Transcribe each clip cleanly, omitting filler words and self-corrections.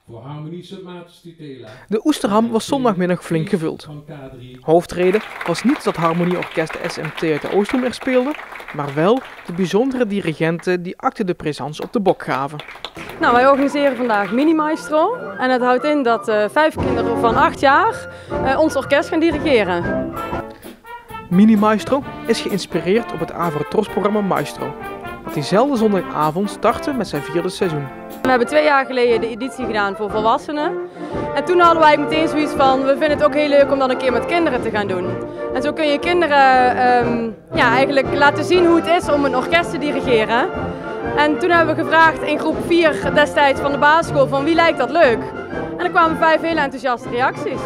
Voor Harmonie Sint-Maartens Tutela. De Oesterham was zondagmiddag flink gevuld. Hoofdreden was niet dat Harmonieorkest SMT uit de Oosthoek er speelde, maar wel de bijzondere dirigenten die acte de présence op de bok gaven. Nou, wij organiseren vandaag Mini Maestro en het houdt in dat 5 kinderen van 8 jaar ons orkest gaan dirigeren. Mini Maestro is geïnspireerd op het Avro-Tros-programma Maestro, dat diezelfde zondagavond startte met zijn 4e seizoen. We hebben 2 jaar geleden de editie gedaan voor volwassenen. En toen hadden wij meteen zoiets van, we vinden het ook heel leuk om dat een keer met kinderen te gaan doen. En zo kun je kinderen eigenlijk laten zien hoe het is om een orkest te dirigeren. En toen hebben we gevraagd in groep 4 destijds van de basisschool van wie lijkt dat leuk. En er kwamen 5 hele enthousiaste reacties.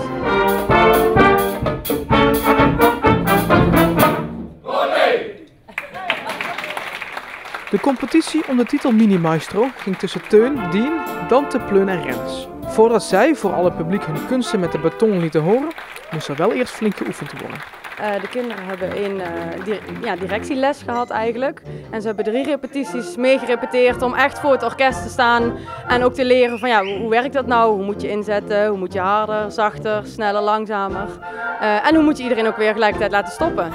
De competitie om de titel Mini Maestro ging tussen Teun, Dien, Dante, Pleun en Rens. Voordat zij voor alle publiek hun kunsten met de beton lieten horen, moest er wel eerst flink geoefend worden. De kinderen hebben een directieles gehad eigenlijk. En ze hebben 3 repetities meegerepeteerd om echt voor het orkest te staan. En ook te leren van ja, hoe werkt dat nou? Hoe moet je inzetten? Hoe moet je harder, zachter, sneller, langzamer? En hoe moet je iedereen ook weer gelijkertijd laten stoppen?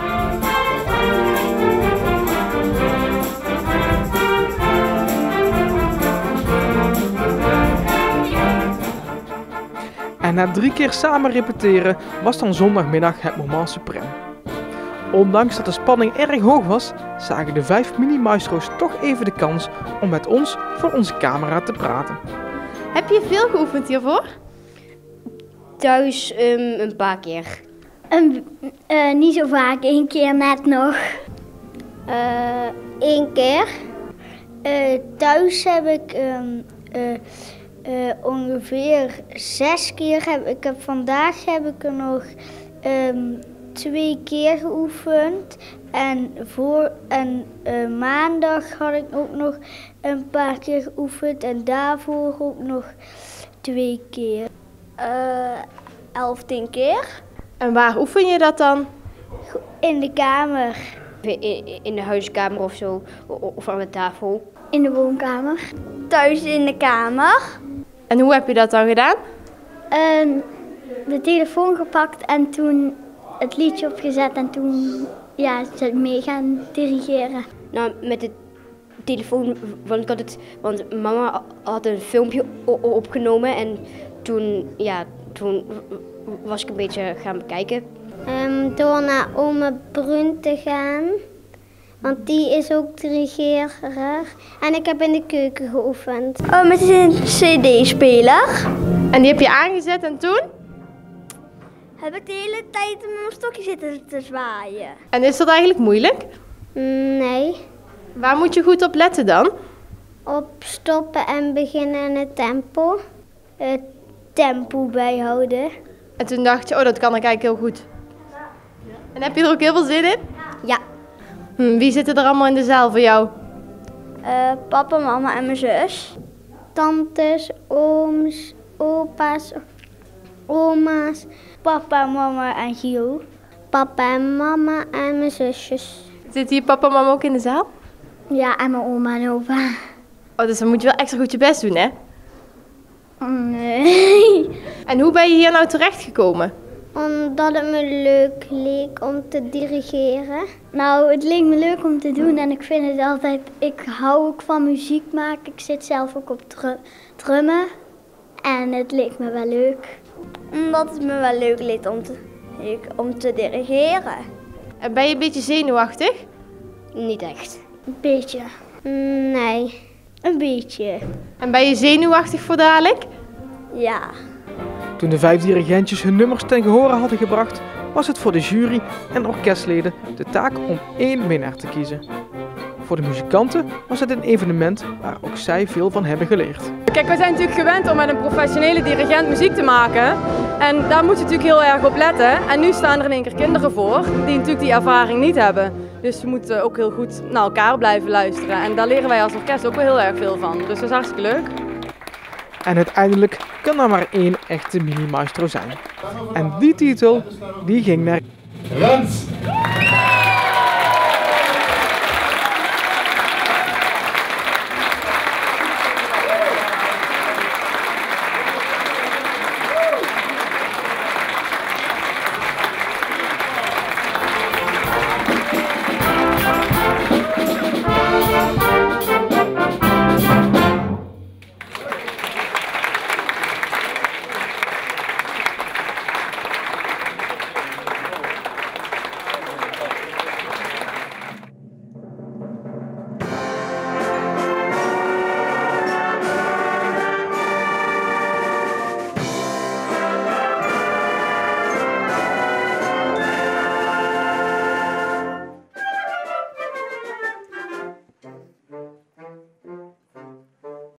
En na 3 keer samen repeteren was dan zondagmiddag het moment suprême. Ondanks dat de spanning erg hoog was, zagen de 5 mini-maestro's toch even de kans om met ons voor onze camera te praten. Heb je veel geoefend hiervoor? Thuis een paar keer. Niet zo vaak, 1 keer net nog. 1 keer. Thuis heb ik ongeveer 6 keer. Vandaag heb ik er nog 2 keer geoefend. En maandag had ik ook nog een paar keer geoefend. En daarvoor ook nog 2 keer. 11, 10 keer. En waar oefen je dat dan? In de kamer. In de huiskamer of zo, of aan de tafel. In de woonkamer. Thuis in de kamer. En hoe heb je dat dan gedaan? De telefoon gepakt en toen het liedje opgezet en toen mee gaan dirigeren. Nou, met de telefoon, want mama had een filmpje opgenomen en toen was ik een beetje gaan bekijken. Door naar ome Brun te gaan, want die is ook dirigerer. En ik heb in de keuken geoefend. Met een cd-speler. En die heb je aangezet en toen? Heb ik de hele tijd met mijn stokje zitten te zwaaien. En is dat eigenlijk moeilijk? Nee. Waar moet je goed op letten dan? Op stoppen en beginnen en het tempo. Het tempo bijhouden. En toen dacht je, oh, dat kan ik eigenlijk heel goed. En heb je er ook heel veel zin in? Ja. Wie zitten er allemaal in de zaal voor jou? Papa, mama en mijn zus. Tantes, ooms, opa's, oma's. Papa, mama en Gio. Papa en mama en mijn zusjes. Zitten hier papa en mama ook in de zaal? Ja, en mijn oma en opa. Oh, dus dan moet je wel extra goed je best doen, hè? Nee. En hoe ben je hier nou terechtgekomen? Omdat het me leuk leek om te dirigeren. Nou, het leek me leuk om te doen en ik vind het altijd... Ik hou ook van muziek maken. Ik zit zelf ook op drummen. En het leek me wel leuk. Omdat het me wel leuk leek om te dirigeren. En ben je een beetje zenuwachtig? Niet echt. Een beetje. Nee, een beetje. En ben je zenuwachtig voor dadelijk? Ja. Toen de 5 dirigentjes hun nummers ten gehore hadden gebracht, was het voor de jury en orkestleden de taak om 1 winnaar te kiezen. Voor de muzikanten was het een evenement waar ook zij veel van hebben geleerd. Kijk, we zijn natuurlijk gewend om met een professionele dirigent muziek te maken. En daar moet je natuurlijk heel erg op letten. En nu staan er in één keer kinderen voor die natuurlijk die ervaring niet hebben. Dus je moet ook heel goed naar elkaar blijven luisteren. En daar leren wij als orkest ook wel heel erg veel van. Dus dat is hartstikke leuk. En uiteindelijk kan er maar 1 echte mini-maestro zijn. En die titel, die ging naar... Rens!